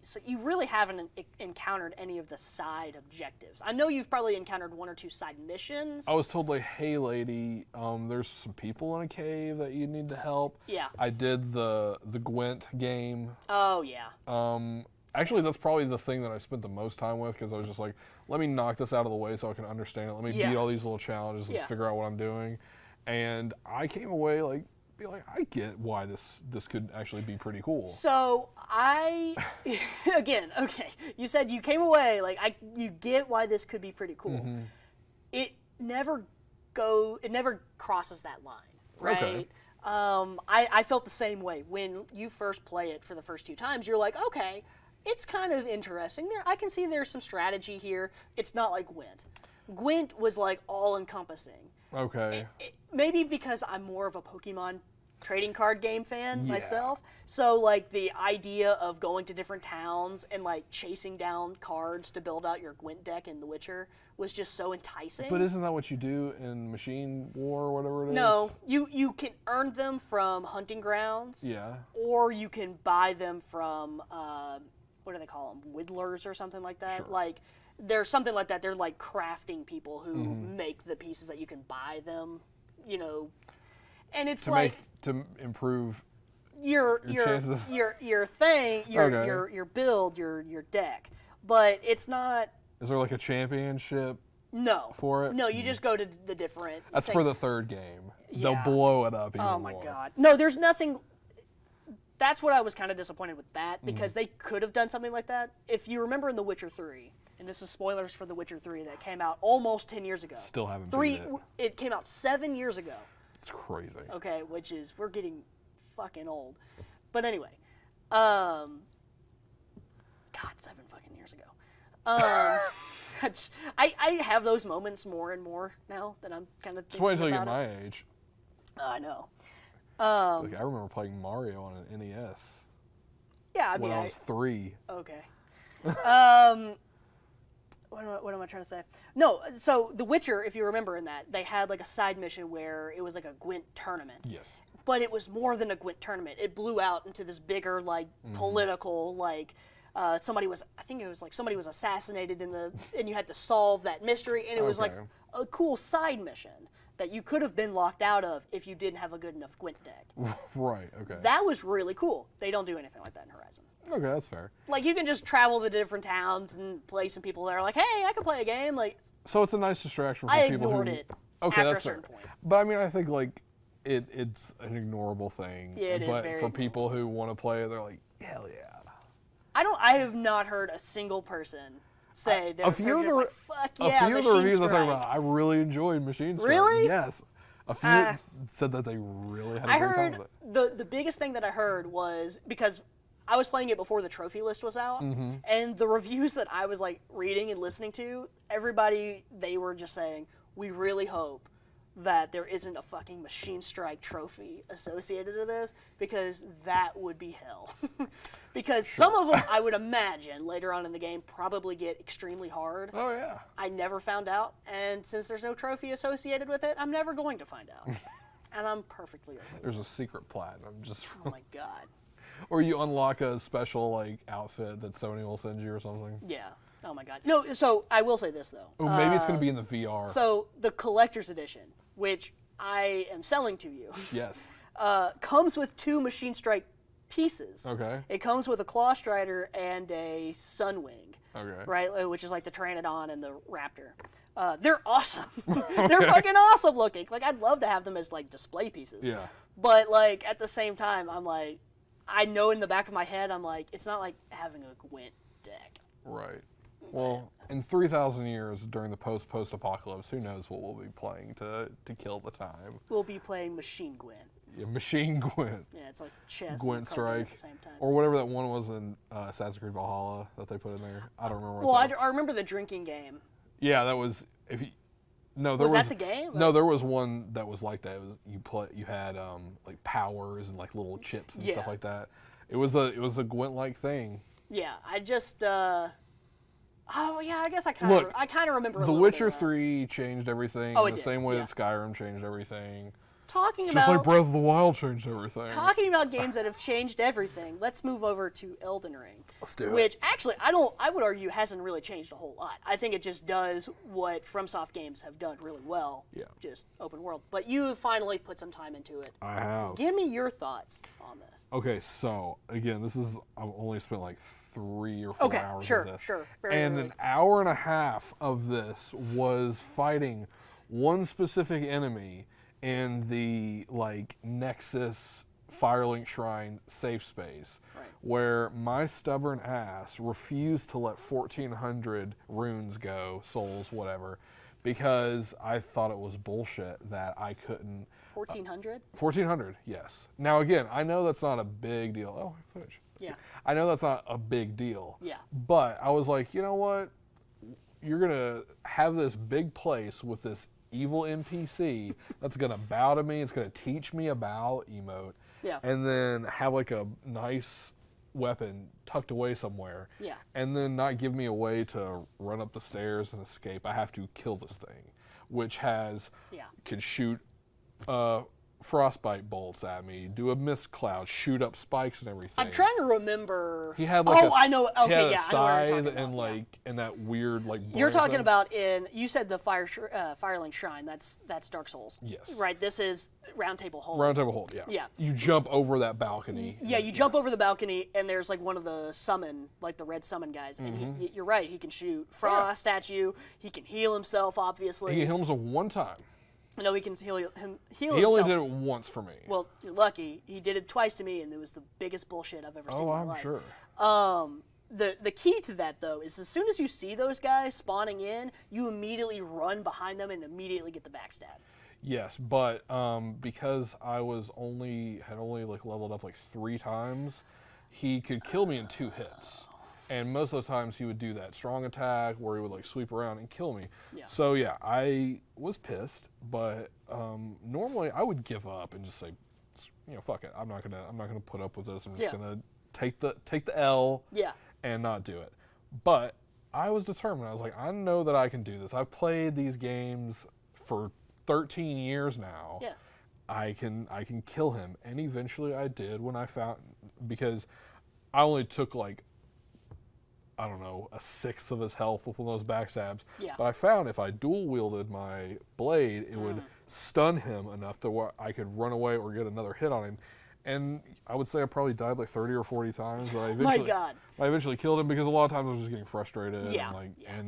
So you really haven't encountered any of the side objectives. I know you've probably encountered one or two side missions. I was told like, hey lady, there's some people in a cave that you need to help. Yeah. I did the Gwent game. Oh yeah. Actually, that's probably the thing that I spent the most time with because I was just like, let me knock this out of the way so I can understand it. Let me beat all these little challenges and figure out what I'm doing. And I came away like, I get why this could actually be pretty cool. So again, okay, you said you came away like you get why this could be pretty cool. It never crosses that line, right? Okay. I felt the same way when you first play it for the first 2 times. You're like, okay, it's kind of interesting. I can see there's some strategy here. It's not like Gwent. Gwent was like all encompassing. Okay. Maybe because I'm more of a Pokemon trading card game fan myself. So like the idea of going to different towns and like chasing down cards to build out your Gwent deck in The Witcher was just so enticing. But isn't that what you do in Machine War or whatever it is? No, you can earn them from hunting grounds. Yeah. Or you can buy them from what do they call them? Whittlers or something like that. Sure. Like there's something like that. They're like crafting people who make the pieces that you can buy them, And it's to improve your thing, your build, your deck. But it's not. Is there like a championship? No. For it? No, you just go to the different. That's things. for the third game. Yeah. They'll blow it up even more. Oh my god. No, there's nothing. That's what I was kind of disappointed with that because they could have done something like that. If you remember in The Witcher 3, and this is spoilers for The Witcher 3 that came out almost 10 years ago. Still haven't beat it. It came out 7 years ago. It's crazy. Okay, which is we're getting fucking old. But anyway, God, 7 fucking years ago. I have those moments more and more now that I'm kind of thinking Just wait until you get about my it. age. I know. Like, I remember playing Mario on an NES. Yeah, I mean, when I was 3. Okay. What am I trying to say? No, so The Witcher, if you remember in that, they had like a side mission where it was like a Gwent tournament. Yes. But it was more than a Gwent tournament. It blew out into this bigger, like, political, like, somebody was assassinated and you had to solve that mystery, and it was like a cool side mission that you could have been locked out of if you didn't have a good enough Gwent deck. Right, okay. That was really cool. They don't do anything like that in Horizon. Okay, that's fair. Like, you can just travel to different towns and play some people that are like, hey, I can play a game. Like, so it's a nice distraction for I people who... ignored it okay, after that's a certain fair. point. But I mean, I think, like, it's an ignorable thing. Yeah, it is but very for people who want to play it, they're like, hell yeah. I have not heard a single person say that a few they're of just the like, fuck yeah, a few of the Machine reviews I Strike. talk about, I really enjoyed Machine Strike. Really? Yes. A few said that they really had a great time with it. The biggest thing that I heard was because I was playing it before the trophy list was out, and the reviews that I was like reading and listening to, everybody, they were just saying, we really hope that there isn't a fucking Machine Strike trophy associated to this, because that would be hell. Because some of them, I would imagine, later on in the game, probably get extremely hard. Oh, yeah. I never found out, and since there's no trophy associated with it, I'm never going to find out. And I'm perfectly okay with it. There's a secret platinum just Oh my god. or you unlock a special like outfit that Sony will send you or something. Yeah. Oh my god. No, so I will say this though. Oh, maybe it's going to be in the VR. So the collector's edition, which I am selling to you, yes. comes with 2 Machine Strike pieces. Okay. It comes with a Claw Strider and a Sunwing. Okay. Right, which is like the Pteranodon and the Raptor. They're awesome. They're fucking awesome looking. Like, I'd love to have them as, like, display pieces. Yeah. But, like, at the same time, I'm like, I know in the back of my head, I'm like, it's not like having a Gwent deck. Right. Well, in 3,000 years, during the post-apocalypse, who knows what we'll be playing to kill the time. We'll be playing Machine Gwent. Yeah, Machine Gwent. Yeah, it's like chess Gwent and Strike. at the same time. Or whatever that one was in Assassin's Creed Valhalla that they put in there. I don't remember. Well, I remember the drinking game. Yeah, that was... No, there was that the game? No, there was one that was like that. It was you had like powers and like little chips and stuff like that. It was a Gwent-like thing. Yeah, I just oh yeah, I guess I kind of remember. The Witcher 3 changed everything. Oh, in the same way that Skyrim changed everything. Talking about just like Breath of the Wild changed everything. Talking about games that have changed everything, let's move over to Elden Ring. Let's do it. Which actually, I would argue hasn't really changed a whole lot. I think it just does what FromSoft games have done really well. Yeah. Just open world. But you finally put some time into it. I have. Give me your thoughts on this. Okay, so again, I've only spent like 3 or 4 hours of this. Sure. And an hour and a half of this was fighting one specific enemy in the like Nexus Firelink Shrine safe space, where my stubborn ass refused to let 1,400 runes go, souls, whatever, because I thought it was bullshit that I couldn't. 1,400? 1,400, yes. Now again, I know that's not a big deal. Oh, footage. Yeah. I know that's not a big deal. Yeah. But I was like, you know what? You're gonna have this big place with this evil NPC that's gonna bow to me. It's gonna teach me about emote. Yeah. And then have like a nice weapon tucked away somewhere. Yeah. And then not give me a way to run up the stairs and escape. I have to kill this thing, which can shoot frostbite bolts at me, do a mist cloud, shoot up spikes and everything. I'm trying to remember. He had like I know. Okay, he had a yeah, I know what you're talking scythe and about. like and that weird like. You're talking thing. about you said the Firelink Shrine. That's Dark Souls. Yes. Right. This is Round Table Hold. Round Table Hold. Yeah. Yeah. You jump over that balcony. Yeah, you jump over the balcony, and there's like one of the summon, like the red summon guys. And you're right. He can shoot frost at you. He can heal himself, obviously. He heals him one time. No, he can heal himself. He only did it once for me. Well, you're lucky. He did it twice to me, and it was the biggest bullshit I've ever seen in my life. I'm sure. The key to that, though, is as soon as you see those guys spawning in, you immediately run behind them and immediately get the backstab. Yes, but because I had only like leveled up like 3 times, he could kill me in 2 hits. And most of the times he would do that strong attack where he would like sweep around and kill me. Yeah. So yeah, I was pissed, but normally I would give up and just say, fuck it. I'm not gonna put up with this. I'm just gonna take the L. Yeah. And not do it. But I was determined. I was like, I know that I can do this. I've played these games for 13 years now. Yeah. I can kill him. And eventually I did when I found, because I only took like, I don't know, 1/6 of his health with one of those backstabs. Yeah. But I found if I dual wielded my blade, it would stun him enough to where I could run away or get another hit on him. And I would say I probably died like 30 or 40 times, but I eventually killed him because a lot of times I was just getting frustrated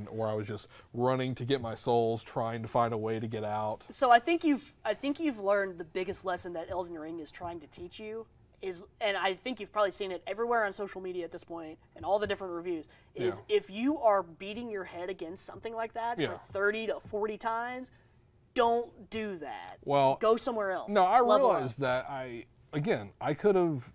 or I was just running to get my souls, trying to find a way to get out. So I think you've learned the biggest lesson that Elden Ring is trying to teach you is, and I think you've probably seen it everywhere on social media at this point and all the different reviews, is if you are beating your head against something like that for 30 to 40 times, don't do that. Well, go somewhere else. No, I realized that I could have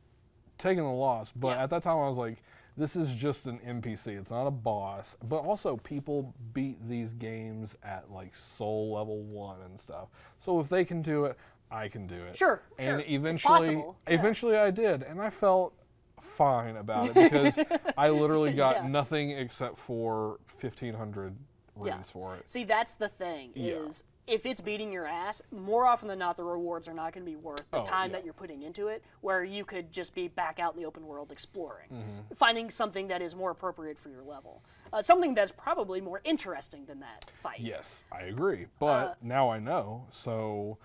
taken the loss, but at that time I was like, this is just an NPC. It's not a boss. But also, people beat these games at like soul level 1 and stuff. So if they can do it, I can do it. Sure. And eventually I did, and I felt fine about it because I literally got nothing except for 1,500 runes for it. See, that's the thing is. If it's beating your ass, more often than not, the rewards are not going to be worth the time that you're putting into it, where you could just be back out in the open world exploring, finding something that is more appropriate for your level, something that's probably more interesting than that fight. Yes, I agree, but now I know. So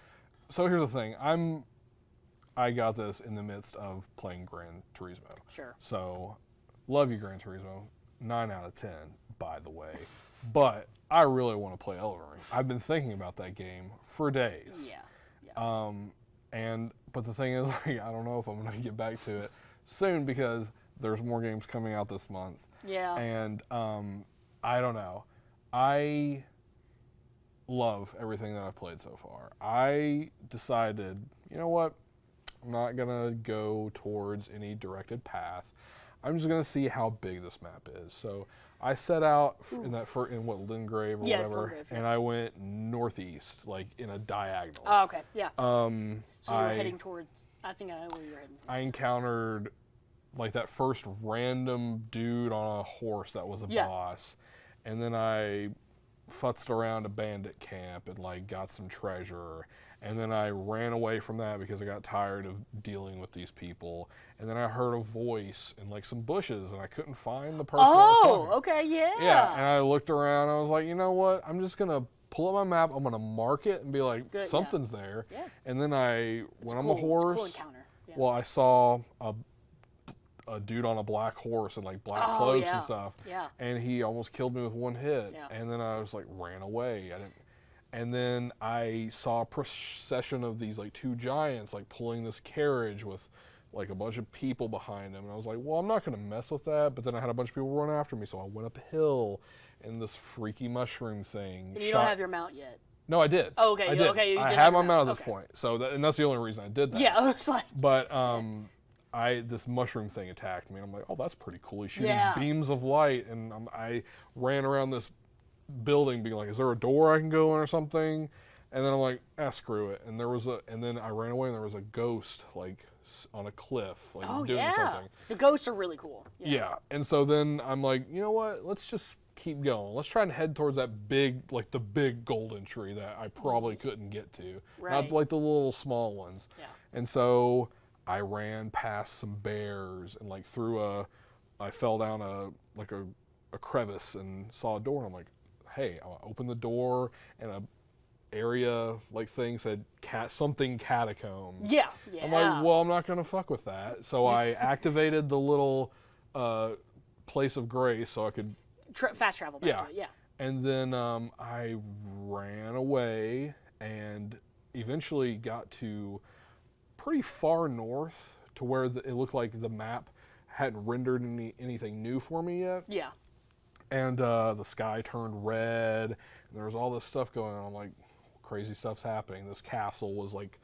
here's the thing. I got this in the midst of playing Gran Turismo. Sure. So, love you, Gran Turismo. 9 out of 10, by the way. But I really want to play Elden Ring. I've been thinking about that game for days. Yeah. But the thing is, like, I don't know if I'm going to get back to it soon because there's more games coming out this month. Yeah. And I don't know. I love everything that I've played so far. I decided, you know what? I'm not going to go towards any directed path. I'm just going to see how big this map is. So I set out in Lingrave or whatever, and I went northeast, like in a diagonal. Oh, okay. Yeah. So you were I heading towards, I think I know where you were heading. I encountered like that first random dude on a horse that was a boss, and then I futzed around a bandit camp and like got some treasure, and then I ran away from that because I got tired of dealing with these people, and then I heard a voice in like some bushes and I couldn't find the person. Oh, okay, yeah. Yeah, and I looked around and I was like, you know what, I'm just gonna pull up my map, I'm gonna mark it and be like, something's there. Yeah. And then I went on my horse. It's a cool encounter. Yeah. Well, I saw a dude on a black horse and like black clothes and stuff. Yeah. And he almost killed me with one hit. Yeah. And then I was like ran away. And then I saw a procession of these like two giants like pulling this carriage with like a bunch of people behind them. And I was like, well, I'm not going to mess with that. But then I had a bunch of people run after me. So I went up a hill and this freaky mushroom thing. And you don't have your mount yet. No, I did. Oh, okay. I did. Okay. I had my mount at this point. So and that's the only reason I did that. Yeah. I was like. But this mushroom thing attacked me, and I'm like, oh, that's pretty cool. He's shooting beams of light, and I ran around this building being like, is there a door I can go in or something? And then I'm like, screw it. And then I ran away, and there was a ghost like on a cliff, like doing something. The ghosts are really cool. Yeah. And so then I'm like, you know what? Let's just keep going. Let's try and head towards that big, like the big golden tree that I probably couldn't get to. Right. Not like the little small ones. Yeah. And so I ran past some bears and like I fell down a crevice and saw a door, and I'm like, hey, I opened the door and a area like thing said something catacomb. Yeah. I'm like, well, I'm not gonna fuck with that. So I activated the little place of grace so I could fast travel back to it. Yeah. And then I ran away and eventually got to pretty far north to where it looked like the map hadn't rendered anything new for me yet. Yeah. And the sky turned red, and there was all this stuff going on. I'm like, crazy stuff's happening. This castle was like,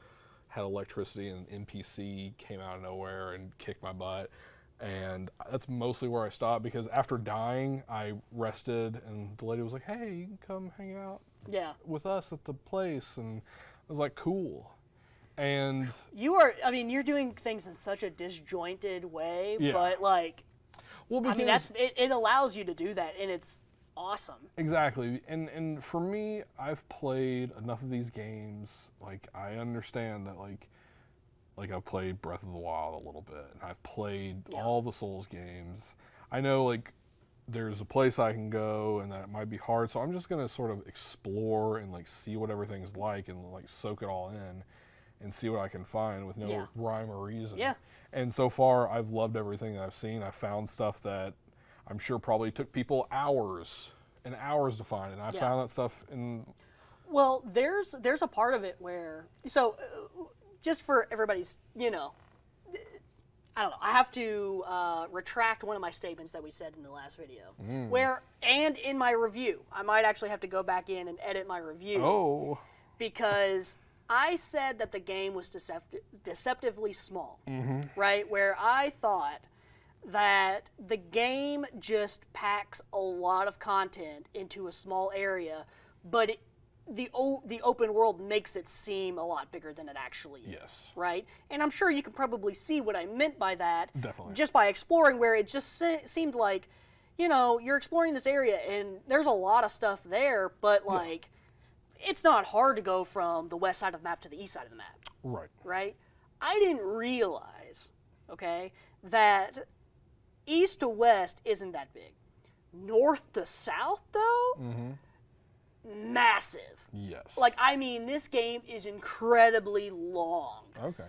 had electricity, and an NPC came out of nowhere and kicked my butt. And that's mostly where I stopped, because after dying, I rested, and the lady was like, hey, you can come hang out with us at the place. And I was like, cool. And you're doing things in such a disjointed way, but like, well, because it allows you to do that, and it's awesome. Exactly. And for me, I've played enough of these games, like I understand that like I've played Breath of the Wild a little bit, and I've played all the Souls games. I know like there's a place I can go and that it might be hard, so I'm just going to sort of explore and like see what everything's like and like soak it all in and see what I can find with no rhyme or reason. Yeah. And so far, I've loved everything that I've seen. I found stuff that I'm sure probably took people hours and hours to find, and I found that stuff in... Well, there's a part of it where... So, just for everybody's, I don't know, I have to retract one of my statements that we said in the last video. And in my review. I might actually have to go back in and edit my review. Oh. Because I said that the game was deceptively small, right? Where I thought that the game just packs a lot of content into a small area, but the open world makes it seem a lot bigger than it actually is. Yes. Right? And I'm sure you can probably see what I meant by that. Definitely. Just by exploring, where it just seemed like, you're exploring this area and there's a lot of stuff there, but like, it's not hard to go from the west side of the map to the east side of the map. Right. Right? I didn't realize, that east to west isn't that big. North to south, though, massive. Yes. Like, I mean, this game is incredibly long. Okay.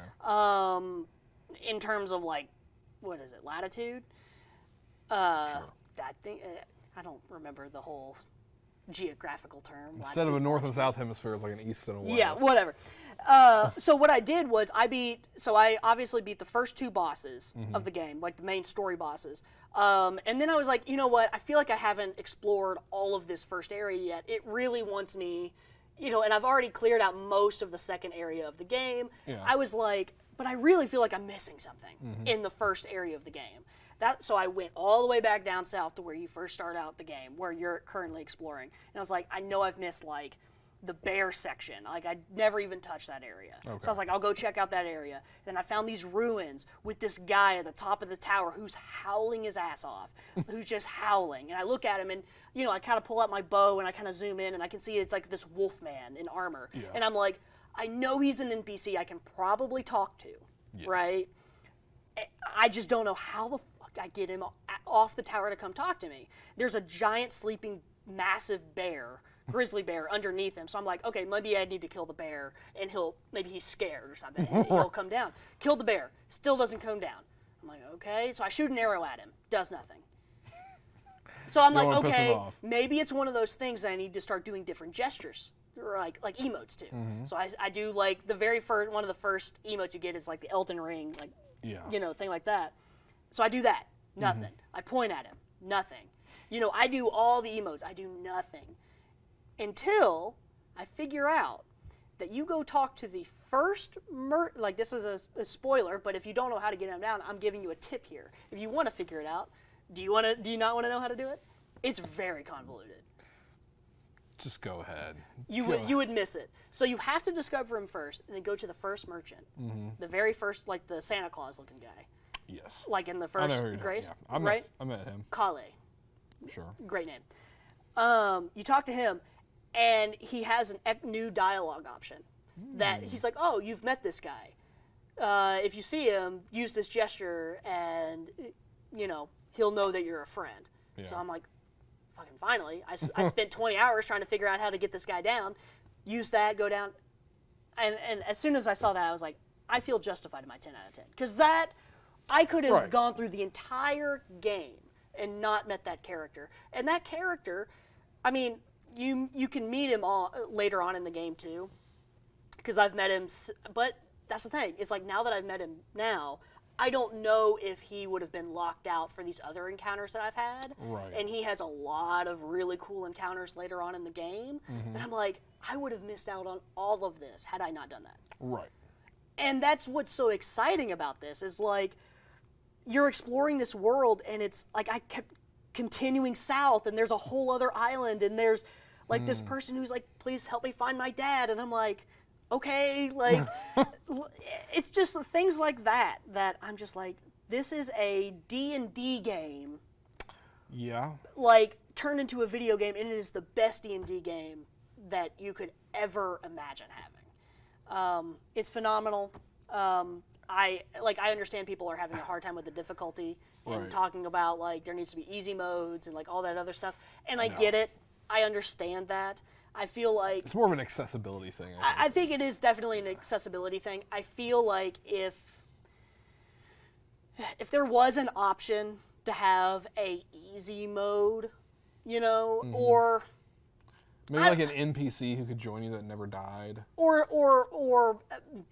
In terms of, like, what is it, latitude? Sure. I think, I don't remember the whole geographical term. Instead of a north and south hemisphere, it's like an east and a west. Yeah, whatever. So what I did was I obviously beat the first 2 bosses of the game, like the main story bosses. And then I was like, you know what? I feel like I haven't explored all of this first area yet. It really wants me, and I've already cleared out most of the second area of the game. Yeah. I was like, but I really feel like I'm missing something in the first area of the game. So I went all the way back down south to where you first start out the game, where you're currently exploring. And I was like, I know I've missed like the bear section. Like I never even touched that area. Okay. So I was like, I'll go check out that area. Then I found these ruins with this guy at the top of the tower who's howling his ass off, who's just howling. And I look at him and, I kind of pull out my bow and I kind of zoom in and I can see it's like this wolf man in armor. Yeah. And I'm like, I know he's an NPC I can probably talk to, right? I just don't know how the fuck I get him off the tower to come talk to me. There's a giant sleeping massive bear, grizzly bear underneath him. So I'm like, okay, maybe I need to kill the bear and maybe he's scared or something. And he'll come down. Kill the bear. Still doesn't come down. I'm like, okay. So I shoot an arrow at him. Does nothing. So I'm like, okay, maybe it's one of those things that I need to start doing different gestures, like emotes too. So I do like the very first, one of the first emotes you get is like the Elden Ring, like, thing like that. So I do that. Nothing. I point at him. Nothing. I do all the emotes. I do nothing. Until I figure out that you go talk to the first like this is a spoiler, but if you don't know how to get him down, I'm giving you a tip here. If you want to figure it out, do you not want to know how to do it? It's very convoluted. Just go ahead. You would miss it. So you have to discover him first, and then go to the first merchant, the very first, like the Santa Claus looking guy. Yes. Like in the first Grace, yeah. right? I met him. Kale. Sure. Great name. You talk to him, and he has a new dialogue option that he's like, oh, you've met this guy. If you see him, use this gesture, and he'll know that you're a friend. Yeah. So I'm like, fucking finally. I spent 20 hours trying to figure out how to get this guy down. Use that, go down. And as soon as I saw that, I was like, I feel justified in my 10 out of 10. Because I could have gone through the entire game and not met that character. And that character, I mean, you can meet him later on in the game too. Because I've met him, but that's the thing. It's like now that I've met him now, I don't know if he would have been locked out for these other encounters that I've had. Right. And he has a lot of really cool encounters later on in the game. And I'm like, I would have missed out on all of this had I not done that. Right. And that's what's so exciting about this is like, you're exploring this world and it's like I kept continuing south and there's a whole other island and there's like this person who's like, please help me find my dad. And I'm like, okay, like, it's just things like that I'm just like, this is a D&D game. Yeah. Like, turned into a video game, and it is the best D&D game that you could ever imagine having. It's phenomenal. I understand people are having a hard time with the difficulty and talking about, like, there needs to be easy modes and, like, all that other stuff. And I get it. I understand that. I feel like it's more of an accessibility thing. I think it is definitely an accessibility thing. I feel like if there was an option to have a easy mode, or maybe like an NPC who could join you that never died, or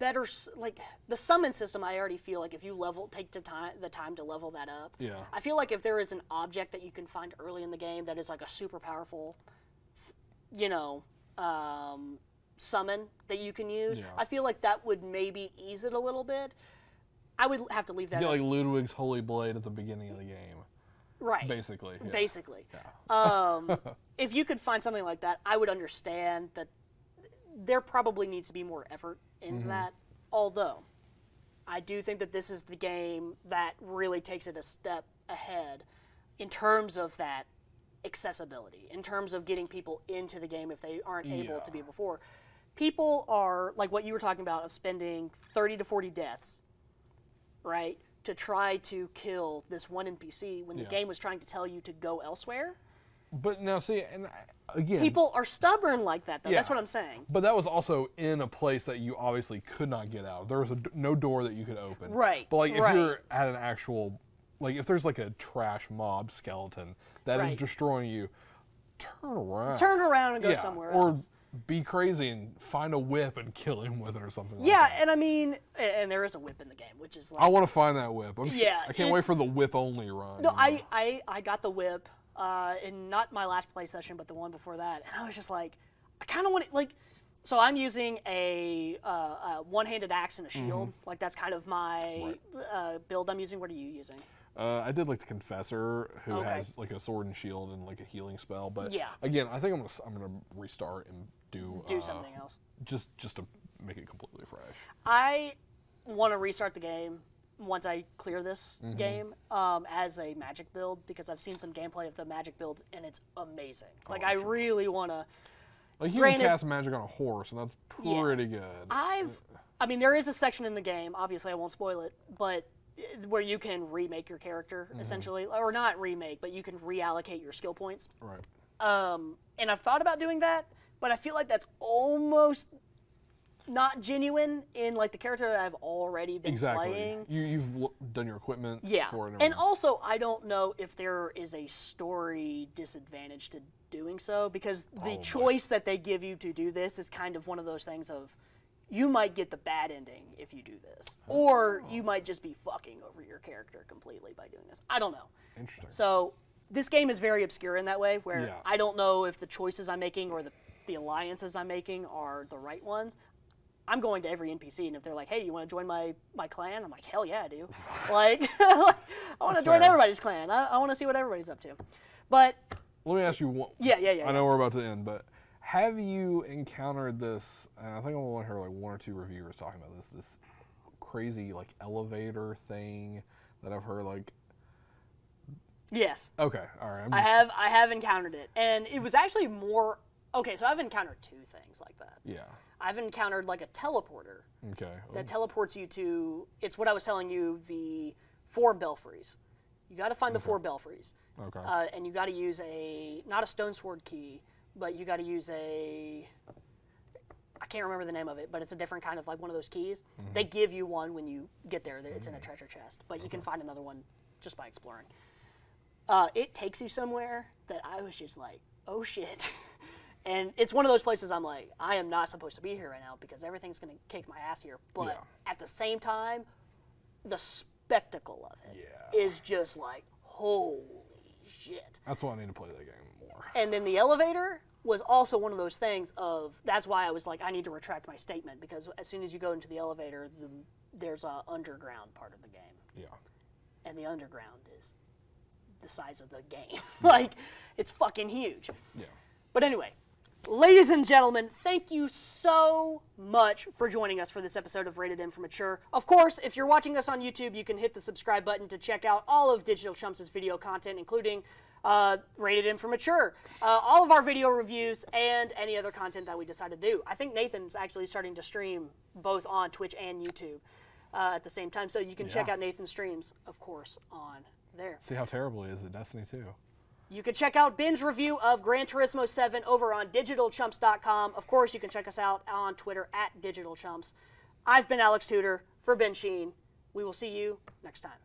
better, like the summon system. I already feel like if you take the time to level that up. Yeah. I feel like if there is an object that you can find early in the game that is like a super powerful, summon that you can use. Yeah. I feel like that would maybe ease it a little bit. I would have to leave that. Like Ludwig's Holy Blade at the beginning of the game. Right. Basically. Yeah. Basically. Yeah. If you could find something like that, I would understand that there probably needs to be more effort into that. Although, I do think that this is the game that really takes it a step ahead in terms of that accessibility, in terms of getting people into the game if they aren't able to be before. People are, like what you were talking about, of spending 30 to 40 deaths, right, to try to kill this one NPC when the game was trying to tell you to go elsewhere. But now, see, and again, people are stubborn like that, though. That's what I'm saying. But that was also in a place that you obviously could not get out. There was no door that you could open. Right. But like if you're at an actual, like if there's like a trash mob skeleton that is destroying you, turn around. Turn around and go somewhere else. Or be crazy and find a whip and kill him with it or something like Yeah, that. and I mean, and there is a whip in the game, which is like... I want to find that whip. Yeah, I can't wait for the whip-only run. No, I got the whip in not my last play session, but the one before that, and I was just like, I kind of want to, like... So I'm using a one-handed axe and a shield. Like, that's kind of my build I'm using. What are you using? I did like the Confessor, who has like a sword and shield and like a healing spell. But again, I think I'm gonna restart and do something else. Just to make it completely fresh. I want to restart the game once I clear this game as a magic build, because I've seen some gameplay of the magic build and it's amazing. Like, I really want to. Like, you can cast magic on a horse, and that's pretty good. I mean, there is a section in the game, obviously I won't spoil it, but where you can remake your character, essentially. Or not remake, but you can reallocate your skill points. Right. And I've thought about doing that, but I feel like that's almost not genuine in, like, the character that I've already been playing. You've done your equipment for it. And also, I don't know if there is a story disadvantage to doing so, because the choice that they give you to do this is kind of one of those things of, you might get the bad ending if you do this, or you might just be fucking over your character completely by doing this. I don't know. Interesting. So this game is very obscure in that way, where I don't know if the choices I'm making or the alliances I'm making are the right ones. I'm going to every NPC, and if they're like, hey, you want to join my clan? I'm like, hell yeah, I do. Like, I want to join everybody's clan. I want to see what everybody's up to. But let me ask you one. Yeah. I know we're about to end, but have you encountered this, and I think I want to hear like one or two reviewers talking about this crazy like elevator thing that I've heard, like... Yes. Okay, all right. I have encountered it, and it was actually more... Okay, so I've encountered two things like that. Yeah. I've encountered like a teleporter. Okay. That teleports you to... It's what I was telling you, the 4 belfries. You got to find the 4 belfries. Okay. And you got to use not a stone sword key, but you got to use I can't remember the name of it, but it's a different kind of, like, one of those keys. They give you one when you get there. It's in a treasure chest, but you can find another one just by exploring. It takes you somewhere that I was just like, oh shit. And it's one of those places I'm like, I am not supposed to be here right now because everything's going to kick my ass here. But at the same time, the spectacle of it is just like, holy shit. That's why I need to play that game more. And then the elevator was also one of those things of, that's why I was like, I need to retract my statement, because as soon as you go into the elevator, there's a underground part of the game. Yeah. And the underground is the size of the game. Like, it's fucking huge. Yeah. But anyway, ladies and gentlemen, thank you so much for joining us for this episode of Rated M for Mature. Of course, if you're watching us on YouTube, you can hit the subscribe button to check out all of Digital Chumps' video content, including Rated M for Mature, all of our video reviews, and any other content that we decide to do. I think Nathan's actually starting to stream both on Twitch and YouTube at the same time, so you can check out Nathan's streams, of course, on there. See how terrible he is at Destiny 2. You can check out Ben's review of Gran Turismo 7 over on digitalchumps.com. Of course, you can check us out on Twitter at digitalchumps. I've been Alex Tudor for Ben Sheen. We will see you next time.